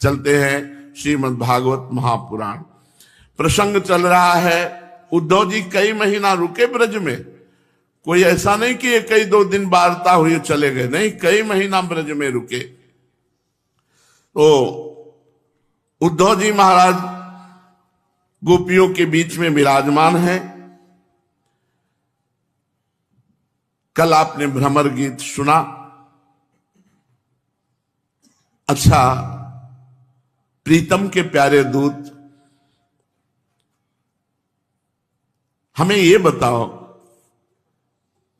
चलते हैं श्रीमद् भागवत महापुराण। प्रसंग चल रहा है, उद्धव जी कई महीना रुके ब्रज में। कोई ऐसा नहीं कि कई 2 दिन वार्ता हुई चले गए, नहीं, कई महीना ब्रज में रुके। तो उद्धव जी महाराज गोपियों के बीच में विराजमान है। कल आपने भ्रमर गीत सुना। अच्छा, प्रीतम के प्यारे दूत, हमें ये बताओ,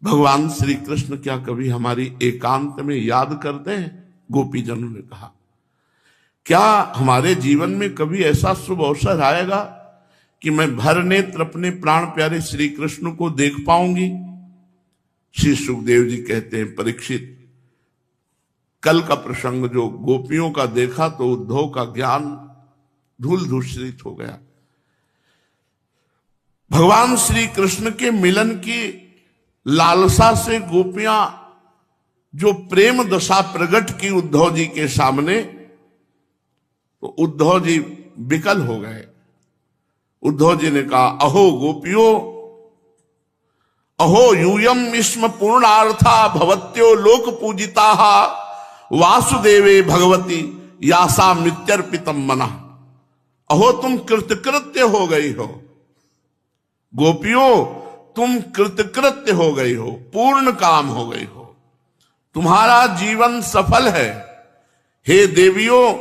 भगवान श्री कृष्ण क्या कभी हमारी एकांत में याद करते हैं? गोपीजनों ने कहा, क्या हमारे जीवन में कभी ऐसा शुभ अवसर आएगा कि मैं भर नेत्र अपने प्राण प्यारे श्री कृष्ण को देख पाऊंगी? श्री सुखदेव जी कहते हैं, परीक्षित, कल का प्रसंग जो गोपियों का देखा तो उद्धव का ज्ञान धूल धूसरित हो गया। भगवान श्री कृष्ण के मिलन की लालसा से गोपियां जो प्रेम दशा प्रकट की उद्धव जी के सामने, तो उद्धव जी विकल हो गए। उद्धव जी ने कहा, अहो गोपियों, अहो यूयम इस्म पूर्णार्था भवत्यो लोक पूजिता वासुदेवे भगवती यासा मित्यर्पितम मना। अहो तुम कृतकृत्य हो गई हो, गोपियों तुम कृतकृत्य हो गई हो, पूर्ण काम हो गई हो, तुम्हारा जीवन सफल है। हे देवियों,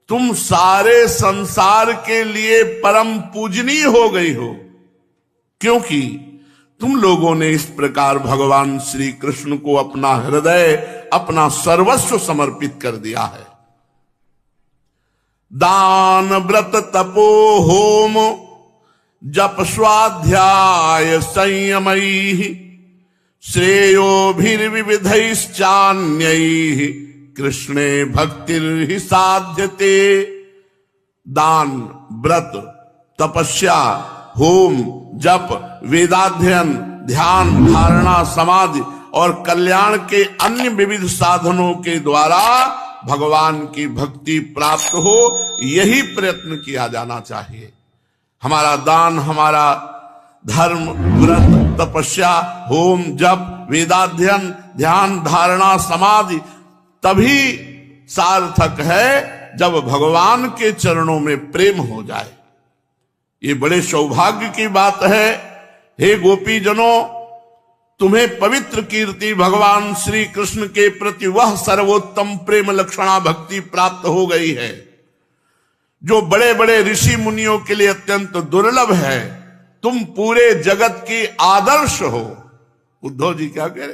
तुम सारे संसार के लिए परम पूजनीय हो गई हो, क्योंकि तुम लोगों ने इस प्रकार भगवान श्री कृष्ण को अपना हृदय, अपना सर्वस्व समर्पित कर दिया है। दान व्रत तपो होम जप स्वाध्याय संयमैः श्रेयोभिर्विविधैश्चान्यैः कृष्णे भक्तिर्हि साध्यते। दान, व्रत, तपस्या, होम, जप, वेदाध्ययन, ध्यान, धारणा, समाधि और कल्याण के अन्य विविध साधनों के द्वारा भगवान की भक्ति प्राप्त हो, यही प्रयत्न किया जाना चाहिए। हमारा दान, हमारा धर्म, व्रत, तपस्या, होम, जप, वेदाध्ययन, ध्यान, धारणा, समाधि तभी सार्थक है जब भगवान के चरणों में प्रेम हो जाए। ये बड़े सौभाग्य की बात है। हे गोपी जनों, तुम्हें पवित्र कीर्ति भगवान श्री कृष्ण के प्रति वह सर्वोत्तम प्रेम लक्षणा भक्ति प्राप्त हो गई है जो बड़े बड़े ऋषि मुनियों के लिए अत्यंत दुर्लभ है। तुम पूरे जगत की आदर्श हो। उद्धव जी क्या कह रहे?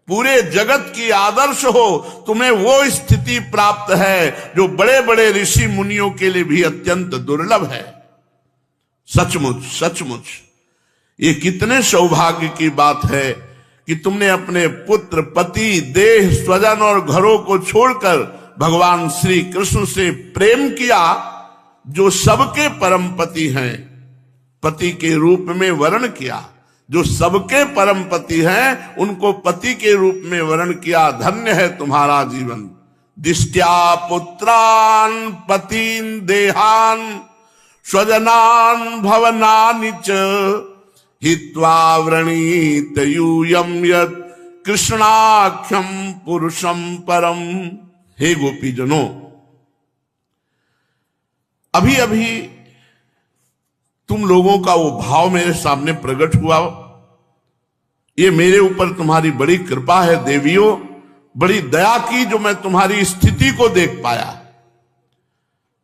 पूरे जगत की आदर्श हो। तुम्हें वो स्थिति प्राप्त है जो बड़े बड़े ऋषि मुनियों के लिए भी अत्यंत दुर्लभ है। सचमुच सचमुच ये कितने सौभाग्य की बात है कि तुमने अपने पुत्र, पति, देह, स्वजन और घरों को छोड़कर भगवान श्री कृष्ण से प्रेम किया, जो सबके परम पति हैं, पति के रूप में वर्ण किया। जो सबके परम पति हैं उनको पति के रूप में वर्ण किया। धन्य है तुम्हारा जीवन। दिष्ट्या पुत्रान पतीन देहान स्वजनान भवनानि च हित्वा व्रणीत यूयम यत् कृष्णाख्यम पुरुषम परम। हे गोपीजनों, अभी अभी तुम लोगों का वो भाव मेरे सामने प्रकट हुआ। ये मेरे ऊपर तुम्हारी बड़ी कृपा है देवियों, बड़ी दया की जो मैं तुम्हारी स्थिति को देख पाया।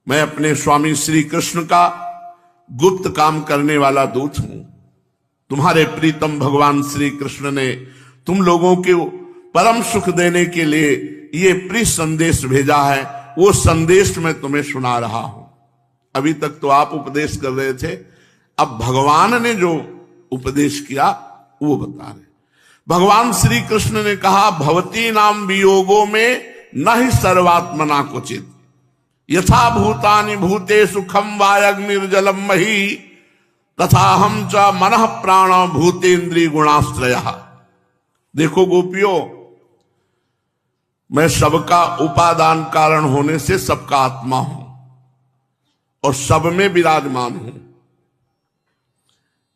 मैं अपने स्वामी श्री कृष्ण का गुप्त काम करने वाला दूत हूं। तुम्हारे प्रीतम भगवान श्री कृष्ण ने तुम लोगों को परम सुख देने के लिए ये प्रिय संदेश भेजा है। वो संदेश मैं तुम्हें सुना रहा हूं। अभी तक तो आप उपदेश कर रहे थे, अब भगवान ने जो उपदेश किया वो बता रहे। भगवान श्री कृष्ण ने कहा, भवती नाम वियोगो में न ही सर्वात्मना क्वचित यथा भूतानि भूतेषु खम वायग्निर्जलम मही तथा हम च मनः प्राण भूतेन्द्रिय गुणाश्रय। देखो गोपियों, मैं सबका उपादान कारण होने से सबका आत्मा हूं और सब में विराजमान हूं।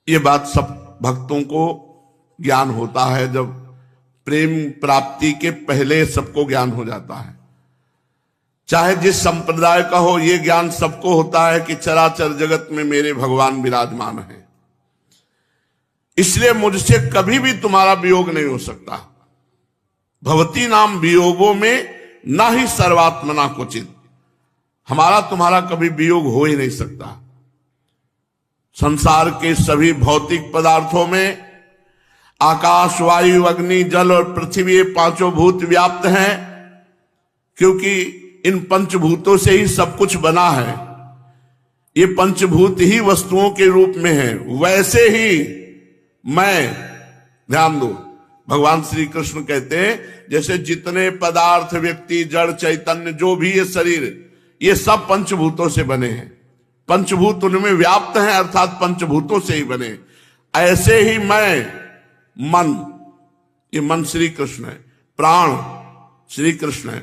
ये बात सब भक्तों को ज्ञान होता है। जब प्रेम प्राप्ति के पहले सबको ज्ञान हो जाता है, चाहे जिस संप्रदाय का हो, ये ज्ञान सबको होता है कि चराचर जगत में मेरे भगवान विराजमान है, इसलिए मुझसे कभी भी तुम्हारा वियोग नहीं हो सकता। भवती नाम वियोगों में ना ही सर्वात्मना क्वचित, हमारा तुम्हारा कभी वियोग हो ही नहीं सकता। संसार के सभी भौतिक पदार्थों में आकाश, वायु, अग्नि, जल और पृथ्वी, ये पांचों भूत व्याप्त हैं, क्योंकि इन पंचभूतों से ही सब कुछ बना है। ये पंचभूत ही वस्तुओं के रूप में है। वैसे ही मैं, ध्यान दो, भगवान श्री कृष्ण कहते हैं जैसे जितने पदार्थ, व्यक्ति, जड़, चैतन्य, जो भी ये शरीर, ये सब पंचभूतों से बने हैं। पंचभूत उनमें व्याप्त हैं, अर्थात पंचभूतों से ही बने। ऐसे ही मैं, मन, ये मन श्री कृष्ण है, प्राण श्री कृष्ण है,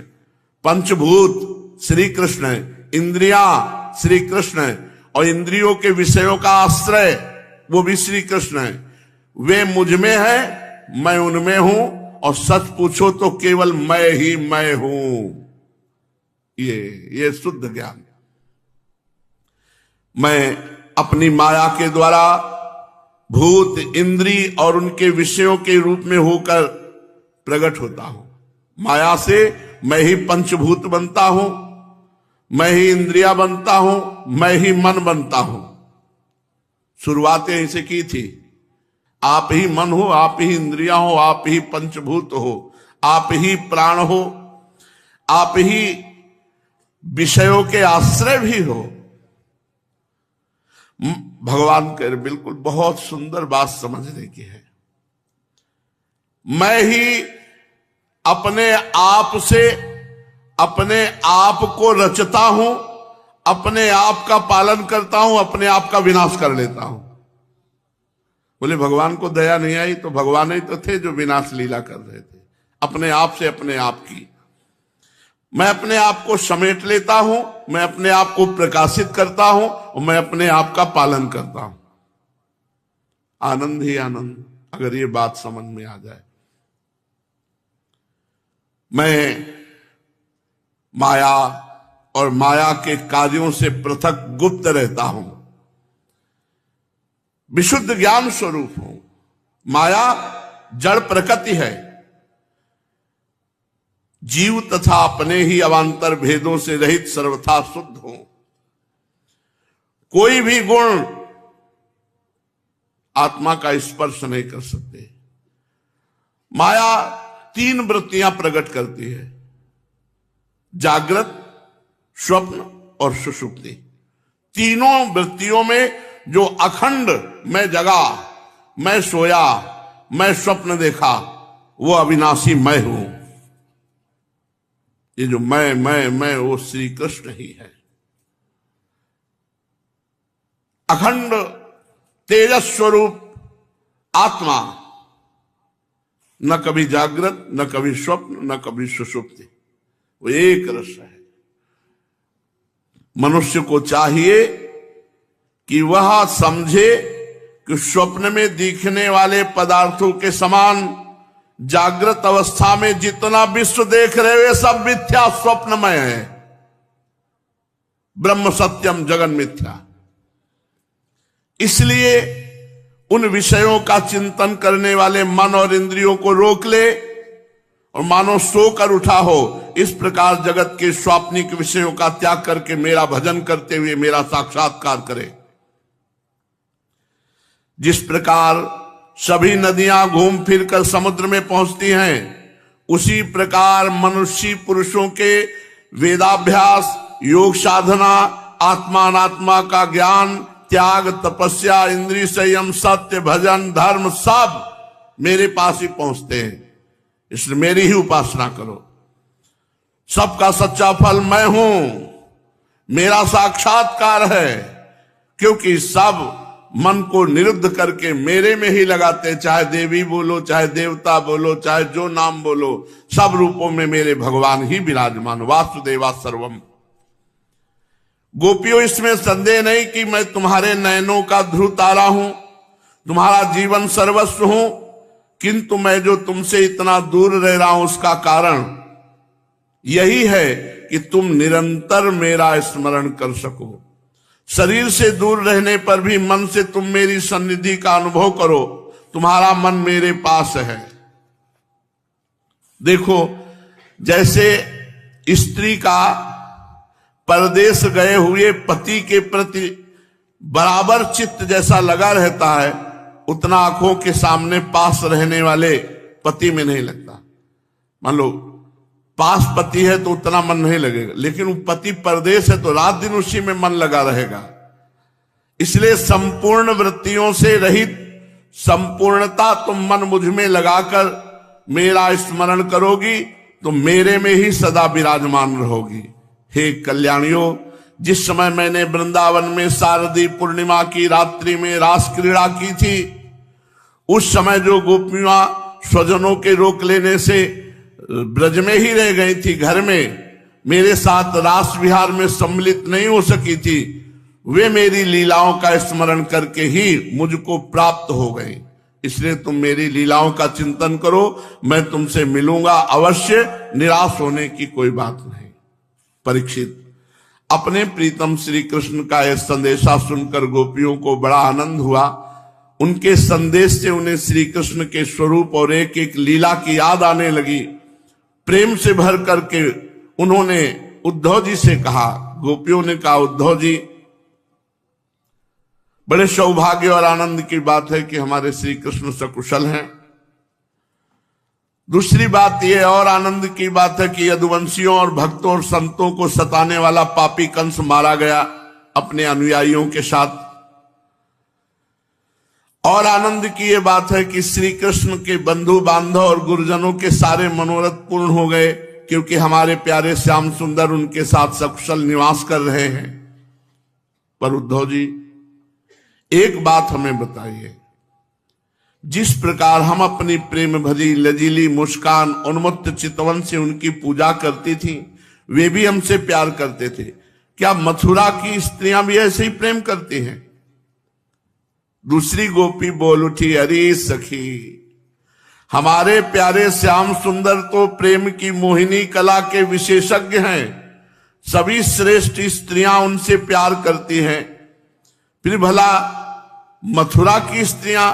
पंचभूत श्री कृष्ण है, इंद्रियां श्री कृष्ण है, और इंद्रियों के विषयों का आश्रय वो भी श्री कृष्ण है। वे मुझ में है, मैं उनमें हूं, और सच पूछो तो केवल मैं ही मैं हूं। ये शुद्ध ज्ञान। मैं अपनी माया के द्वारा भूत, इंद्री और उनके विषयों के रूप में होकर प्रकट होता हूं। माया से मैं ही पंचभूत बनता हूं, मैं ही इंद्रिया बनता हूं, मैं ही मन बनता हूं। शुरुआत यहीं से की थी। आप ही मन हो, आप ही इंद्रिया हो, आप ही पंचभूत हो, आप ही प्राण हो, आप ही विषयों के आश्रय भी हो। भगवान कह रहे, बिल्कुल बहुत सुंदर बात समझने की है। मैं ही अपने आप से अपने आप को रचता हूं, अपने आप का पालन करता हूं, अपने आप का विनाश कर लेता हूं। बोले भगवान को दया नहीं आई, तो भगवान ही तो थे जो विनाश लीला कर रहे थे, अपने आप से अपने आप की। मैं अपने आप को समेट लेता हूं, मैं अपने आप को प्रकाशित करता हूं, और मैं अपने आप का पालन करता हूं। आनंद ही आनंद, अगर ये बात समझ में आ जाए। मैं माया और माया के कार्यों से पृथक गुप्त रहता हूं, विशुद्ध ज्ञान स्वरूप हूं। माया जड़ प्रकृति है। जीव तथा अपने ही अवांतर भेदों से रहित सर्वथा शुद्ध हो। कोई भी गुण आत्मा का स्पर्श नहीं कर सकते। माया तीन वृत्तियां प्रकट करती है, जागृत, स्वप्न और सुषुप्ति। तीनों वृत्तियों में जो अखंड मैं जगा, मैं सोया, मैं स्वप्न देखा, वो अविनाशी मैं हूं। ये जो मैं वो श्री कृष्ण ही है। अखंड तेजस स्वरूप आत्मा, न कभी जागृत, न कभी स्वप्न, न कभी सुषुप्ति, वो एक रस है। मनुष्य को चाहिए कि वह समझे कि स्वप्न में दिखने वाले पदार्थों के समान जागृत अवस्था में जितना विश्व देख रहे वे सब मिथ्या, स्वप्नमय है। ब्रह्म सत्यम जगन मिथ्या। इसलिए उन विषयों का चिंतन करने वाले मन और इंद्रियों को रोक ले और मानो सोकर उठा हो। इस प्रकार जगत के स्वाप्निक विषयों का त्याग करके मेरा भजन करते हुए मेरा साक्षात्कार करे। जिस प्रकार सभी नदियां घूम फिर कर समुद्र में पहुंचती हैं, उसी प्रकार मनुष्य पुरुषों के वेदाभ्यास, योग साधना, आत्मा अनात्मा का ज्ञान, त्याग, तपस्या, इंद्रिय संयम, सत्य, भजन, धर्म सब मेरे पास ही पहुंचते हैं। इसलिए मेरी ही उपासना करो। सबका सच्चा फल मैं हूं, मेरा साक्षात्कार है, क्योंकि सब मन को निरुद्ध करके मेरे में ही लगाते, चाहे देवी बोलो, चाहे देवता बोलो, चाहे जो नाम बोलो, सब रूपों में मेरे भगवान ही विराजमान। वासुदेवा सर्वम। गोपियों, इसमें संदेह नहीं कि मैं तुम्हारे नयनों का ध्रुव तारा हूं, तुम्हारा जीवन सर्वस्व हूं, किंतु मैं जो तुमसे इतना दूर रह रहा हूं उसका कारण यही है कि तुम निरंतर मेरा स्मरण कर सको। शरीर से दूर रहने पर भी मन से तुम मेरी सन्निधि का अनुभव करो, तुम्हारा मन मेरे पास है। देखो, जैसे स्त्री का परदेश गए हुए पति के प्रति बराबर चित्त जैसा लगा रहता है, उतना आंखों के सामने पास रहने वाले पति में नहीं लगता। मान लो पास पति है तो उतना मन नहीं लगेगा, लेकिन वो पति परदेश है तो रात दिन उसी में मन लगा रहेगा। इसलिए संपूर्ण वृत्तियों से रहित संपूर्णता तुम मन मुझ में लगाकर मेरा स्मरण करोगी तो मेरे में ही सदा विराजमान रहोगी। हे कल्याणियों, जिस समय मैंने वृंदावन में शारदी पूर्णिमा की रात्रि में रास क्रीड़ा की थी, उस समय जो गोपियां स्वजनों के रोक लेने से ब्रज में ही रह गई थी, घर में मेरे साथ रास विहार में सम्मिलित नहीं हो सकी थी, वे मेरी लीलाओं का स्मरण करके ही मुझको प्राप्त हो गई। इसलिए तुम मेरी लीलाओं का चिंतन करो, मैं तुमसे मिलूंगा अवश्य, निराश होने की कोई बात नहीं। परीक्षित, अपने प्रीतम श्री कृष्ण का यह संदेशा सुनकर गोपियों को बड़ा आनंद हुआ। उनके संदेश से उन्हें श्री कृष्ण के स्वरूप और एक एक लीला की याद आने लगी। प्रेम से भर करके उन्होंने उद्धव जी से कहा, गोपियों ने कहा, उद्धव जी, बड़े सौभाग्य और आनंद की बात है कि हमारे श्री कृष्ण सकुशल हैं। दूसरी बात यह और आनंद की बात है कि यदुवंशियों और भक्तों और संतों को सताने वाला पापी कंस मारा गया अपने अनुयायियों के साथ। और आनंद की यह बात है कि श्री कृष्ण के बंधु बांधव और गुरुजनों के सारे मनोरथ पूर्ण हो गए, क्योंकि हमारे प्यारे श्याम सुंदर उनके साथ सकुशल निवास कर रहे हैं। पर उद्धव जी, एक बात हमें बताइए, जिस प्रकार हम अपनी प्रेम भरी लजीली मुस्कान उन्मत्त चितवन से उनकी पूजा करती थी, वे भी हमसे प्यार करते थे। क्या मथुरा की स्त्रियां भी ऐसे ही प्रेम करती हैं? दूसरी गोपी बोल उठी, अरे सखी, हमारे प्यारे श्याम सुंदर तो प्रेम की मोहिनी कला के विशेषज्ञ हैं, सभी श्रेष्ठ स्त्रियां उनसे प्यार करती हैं, फिर भला मथुरा की स्त्रियां,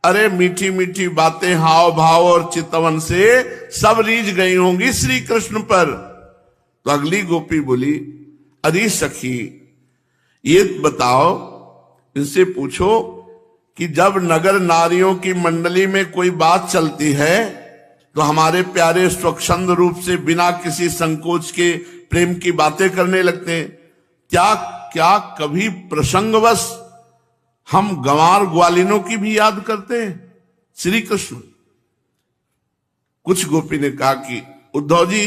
अरे मीठी मीठी बातें, हाव भाव और चितवन से सब रीझ गई होंगी श्री कृष्ण पर। तो अगली गोपी बोली, अरे सखी, ये बताओ, इनसे पूछो कि जब नगर नारियों की मंडली में कोई बात चलती है तो हमारे प्यारे स्वच्छंद रूप से बिना किसी संकोच के प्रेम की बातें करने लगते हैं। क्या कभी प्रसंगवश हम गंवार ग्वालिनों की भी याद करते हैं श्री कृष्ण? कुछ गोपी ने कहा कि उद्धव जी,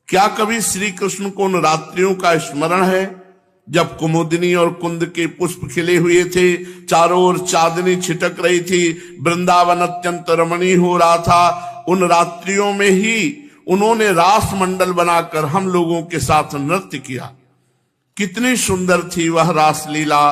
क्या कभी श्री कृष्ण को उन रात्रियों का स्मरण है जब कुमुदिनी और कुंद के पुष्प खिले हुए थे, चारों ओर चांदनी छिटक रही थी, वृंदावन अत्यंत रमणीय हो रहा था। उन रात्रियों में ही उन्होंने रास मंडल बनाकर हम लोगों के साथ नृत्य किया। कितनी सुंदर थी वह रास लीला।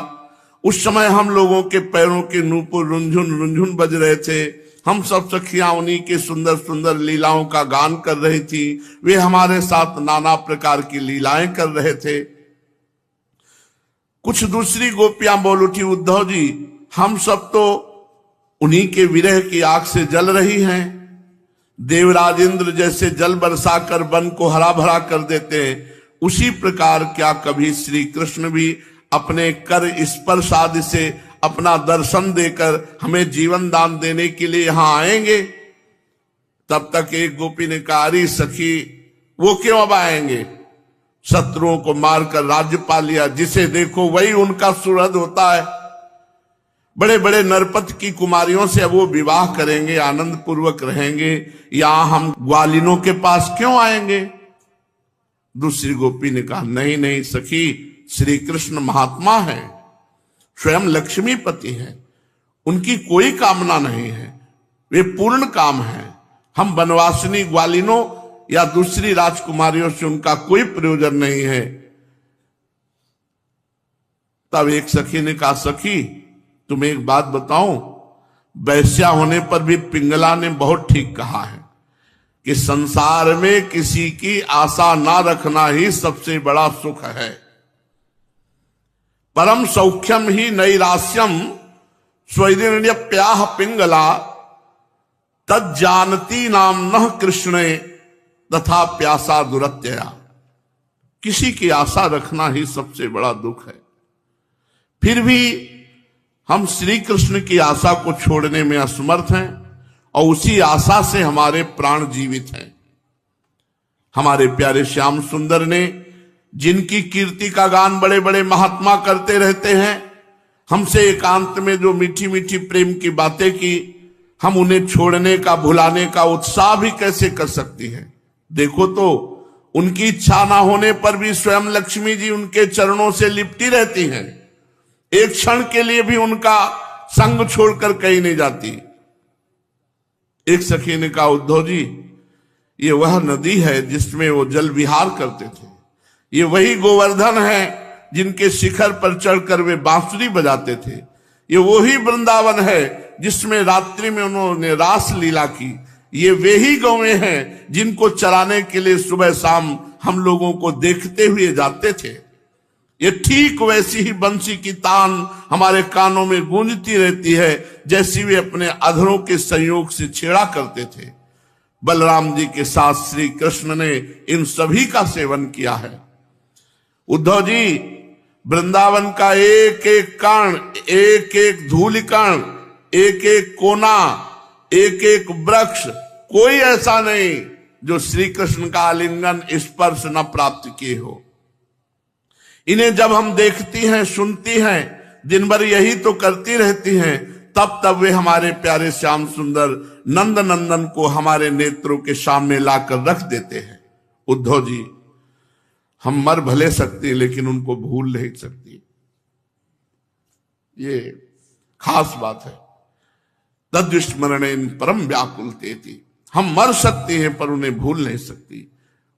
उस समय हम लोगों के पैरों के नूपुर रुंझुन रुंझुन बज रहे थे। हम सब सखियां उन्हीं के सुंदर सुंदर लीलाओं का गान कर रही थी। वे हमारे साथ नाना प्रकार की लीलाएं कर रहे थे। कुछ दूसरी गोपियां बोल उठी, उद्धव जी, हम सब तो उन्हीं के विरह की आग से जल रही हैं। देवराज इंद्र जैसे जल बरसाकर वन को हरा भरा कर देते हैं, उसी प्रकार क्या कभी श्री कृष्ण भी अपने कर स्पर्श आदि से अपना दर्शन देकर हमें जीवन दान देने के लिए यहां आएंगे? तब तक एक गोपी ने कहा, अरे सखी, वो क्यों अब आएंगे? शत्रुओं को मारकर राज्य पा लिया, जिसे देखो वही उनका सुहृद होता है। बड़े बड़े नरपत की कुमारियों से अब वो विवाह करेंगे, आनंद पूर्वक रहेंगे, यहां हम ग्वालिनों के पास क्यों आएंगे? दूसरी गोपी ने कहा, नहीं नहीं सखी, श्री कृष्ण महात्मा है, स्वयं लक्ष्मीपति हैं, उनकी कोई कामना नहीं है, वे पूर्ण काम है। हम बनवासिनी ग्वालिनों या दूसरी राजकुमारियों से उनका कोई प्रयोजन नहीं है। तब एक सखी ने कहा, सखी तुम्हें एक बात बताऊं, वैश्या होने पर भी पिंगला ने बहुत ठीक कहा है कि संसार में किसी की आशा ना रखना ही सबसे बड़ा सुख है। परम सौख्यम ही नैरास्यम स्वैरिण्यप्याह पिंगला तज्जानती नाम नः कृष्णे तथा प्यासा दुरत्यया। किसी की आशा रखना ही सबसे बड़ा दुख है। फिर भी हम श्री कृष्ण की आशा को छोड़ने में असमर्थ हैं और उसी आशा से हमारे प्राण जीवित हैं। हमारे प्यारे श्याम सुंदर ने, जिनकी कीर्ति का गान बड़े बड़े महात्मा करते रहते हैं, हमसे एकांत में जो मीठी मीठी प्रेम की बातें की, हम उन्हें छोड़ने का, भुलाने का उत्साह भी कैसे कर सकती है। देखो तो उनकी इच्छा ना होने पर भी स्वयं लक्ष्मी जी उनके चरणों से लिपटी रहती हैं। एक क्षण के लिए भी उनका संग छोड़कर कहीं नहीं जाती। एक सखी ने कहा, उद्धव जी ये वह नदी है जिसमें वो जल विहार करते थे, ये वही गोवर्धन है जिनके शिखर पर चढ़कर वे बांसुरी बजाते थे, ये वही वृंदावन है जिसमें रात्रि में उन्होंने रास लीला की, ये वे ही गौएं हैं जिनको चराने के लिए सुबह शाम हम लोगों को देखते हुए जाते थे। ये ठीक वैसी ही बंसी की तान हमारे कानों में गूंजती रहती है जैसी वे अपने अधरों के संयोग से छेड़ा करते थे। बलराम जी के साथ श्री कृष्ण ने इन सभी का सेवन किया है। उद्धव जी, वृंदावन का एक एक कण, एक एक धूल कण, एक एक कोना, एक एक वृक्ष, कोई ऐसा नहीं जो श्री कृष्ण का आलिंगन स्पर्श न प्राप्त किए हो। इन्हें जब हम देखती हैं, सुनती हैं, दिन भर यही तो करती रहती हैं, तब तब वे हमारे प्यारे श्याम सुंदर नंद नंदन को हमारे नेत्रों के सामने लाकर रख देते हैं। उद्धव जी, हम मर भले सकते हैं लेकिन उनको भूल नहीं सकती, ये खास बात है। तद्विस्मरणेन परम व्याकुलतेति, हम मर सकते हैं पर उन्हें भूल नहीं सकती।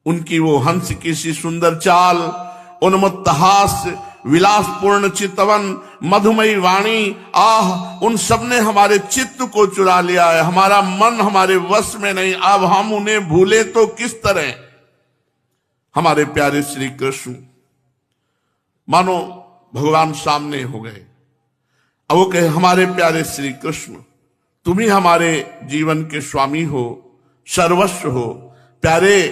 उनकी वो हंस की सी सुंदर चाल, उन्मत्त हास्य, विलासपूर्ण चितवन, मधुमयी वाणी, आह, उन सब ने हमारे चित्त को चुरा लिया है। हमारा मन हमारे वश में नहीं। अब हम उन्हें भूले तो किस तरह। हमारे प्यारे श्री कृष्ण मानो भगवान सामने हो गए। अब वो कहे, हमारे प्यारे श्री कृष्ण, तुम ही हमारे जीवन के स्वामी हो, सर्वस्व हो। प्यारे,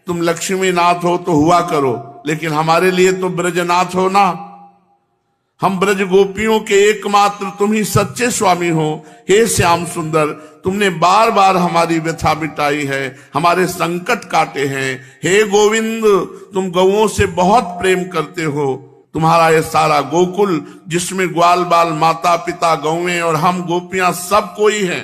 तुम लक्ष्मी नाथ हो तो हुआ करो, लेकिन हमारे लिए तो ब्रजनाथ हो ना। हम ब्रज गोपियों के एकमात्र तुम ही सच्चे स्वामी हो। हे श्याम सुंदर, तुमने बार बार हमारी व्यथा मिटाई है, हमारे संकट काटे हैं। हे गोविंद, तुम गौओं से बहुत प्रेम करते हो। तुम्हारा ये सारा गोकुल, जिसमें ग्वाल बाल, माता पिता, गौएं और हम गोपियां सब कोई हैं,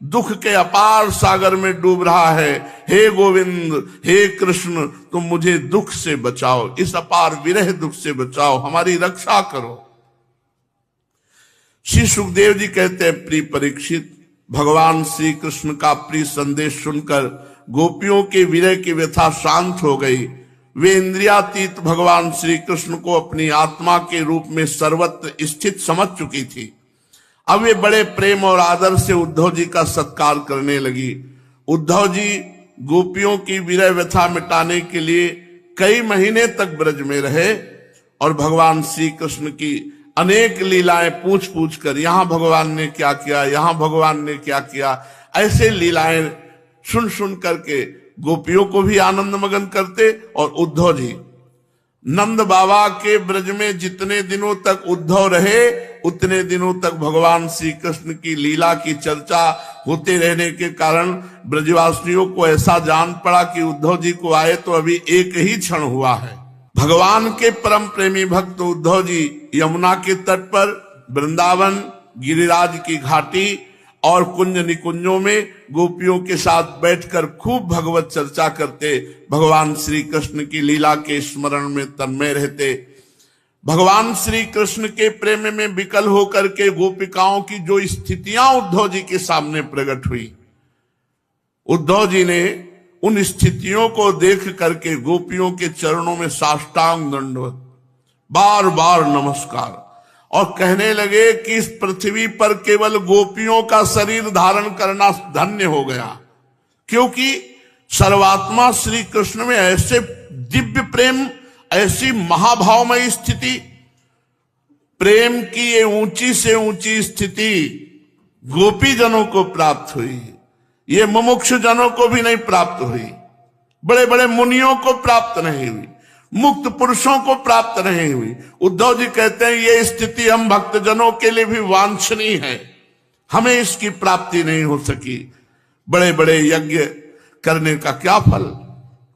दुख के अपार सागर में डूब रहा है। हे गोविंद, हे कृष्ण, तुम मुझे दुख से बचाओ, इस अपार विरह दुख से बचाओ, हमारी रक्षा करो। श्री सुखदेव जी कहते हैं, प्रिय परीक्षित, भगवान श्री कृष्ण का प्रिय संदेश सुनकर गोपियों के विरह की व्यथा शांत हो गई। वे इंद्रियातीत भगवान श्री कृष्ण को अपनी आत्मा के रूप में सर्वत्र स्थित समझ चुकी थी। अब वे बड़े प्रेम और आदर से उद्धव जी का सत्कार करने लगी। उद्धव जी गोपियों की विरह व्यथा मिटाने के लिए कई महीने तक ब्रज में रहे और भगवान श्री कृष्ण की अनेक लीलाएं पूछ पूछ कर, यहां भगवान ने क्या किया, यहां भगवान ने क्या किया, ऐसे लीलाएं सुन सुन करके गोपियों को भी आनंद मगन करते। और उद्धव जी नंद बाबा के ब्रज में जितने दिनों तक उद्धव रहे, उतने दिनों तक भगवान श्री कृष्ण की लीला की चर्चा होते रहने के कारण ब्रजवासियों को ऐसा जान पड़ा कि उद्धव जी को आए तो अभी एक ही क्षण हुआ है। भगवान के परम प्रेमी भक्त उद्धव जी यमुना के तट पर, वृंदावन, गिरिराज की घाटी और कुंज निकुंजों में गोपियों के साथ बैठकर खूब भगवत चर्चा करते, भगवान श्री कृष्ण की लीला के स्मरण में तन्मय रहते। भगवान श्री कृष्ण के प्रेम में विकल होकर के गोपिकाओं की जो स्थितियां उद्धव जी के सामने प्रकट हुई, उद्धव जी ने उन स्थितियों को देख करके गोपियों के चरणों में साष्टांग दंडवत बार बार नमस्कार, और कहने लगे कि इस पृथ्वी पर केवल गोपियों का शरीर धारण करना धन्य हो गया, क्योंकि सर्वात्मा श्री कृष्ण में ऐसे दिव्य प्रेम, ऐसी महाभावमय स्थिति, प्रेम की ये ऊंची से ऊंची स्थिति गोपी जनों को प्राप्त हुई, ये मुमुक्षु जनों को भी नहीं प्राप्त हुई, बड़े बड़े मुनियों को प्राप्त नहीं हुई, मुक्त पुरुषों को प्राप्त नहीं हुई। उद्धव जी कहते हैं ये स्थिति हम भक्तजनों के लिए भी वांछनीय है, हमें इसकी प्राप्ति नहीं हो सकी। बड़े बड़े यज्ञ करने का क्या फल,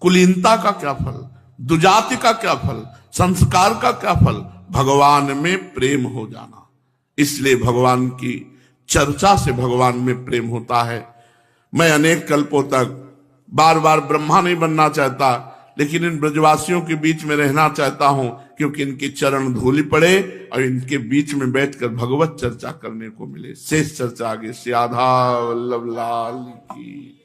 कुलीनता का क्या फल, दुजाति का क्या फल, संस्कार का क्या फल, भगवान में प्रेम हो जाना। इसलिए भगवान की चर्चा से भगवान में प्रेम होता है। मैं अनेक कल्पों तक बार बार ब्रह्मा नहीं बनना चाहता, लेकिन इन ब्रजवासियों के बीच में रहना चाहता हूं, क्योंकि इनकी चरण धूलि पड़े और इनके बीच में बैठकर भगवत चर्चा करने को मिले। शेष चर्चा आगे। श्री राधा वल्लभ लाल की।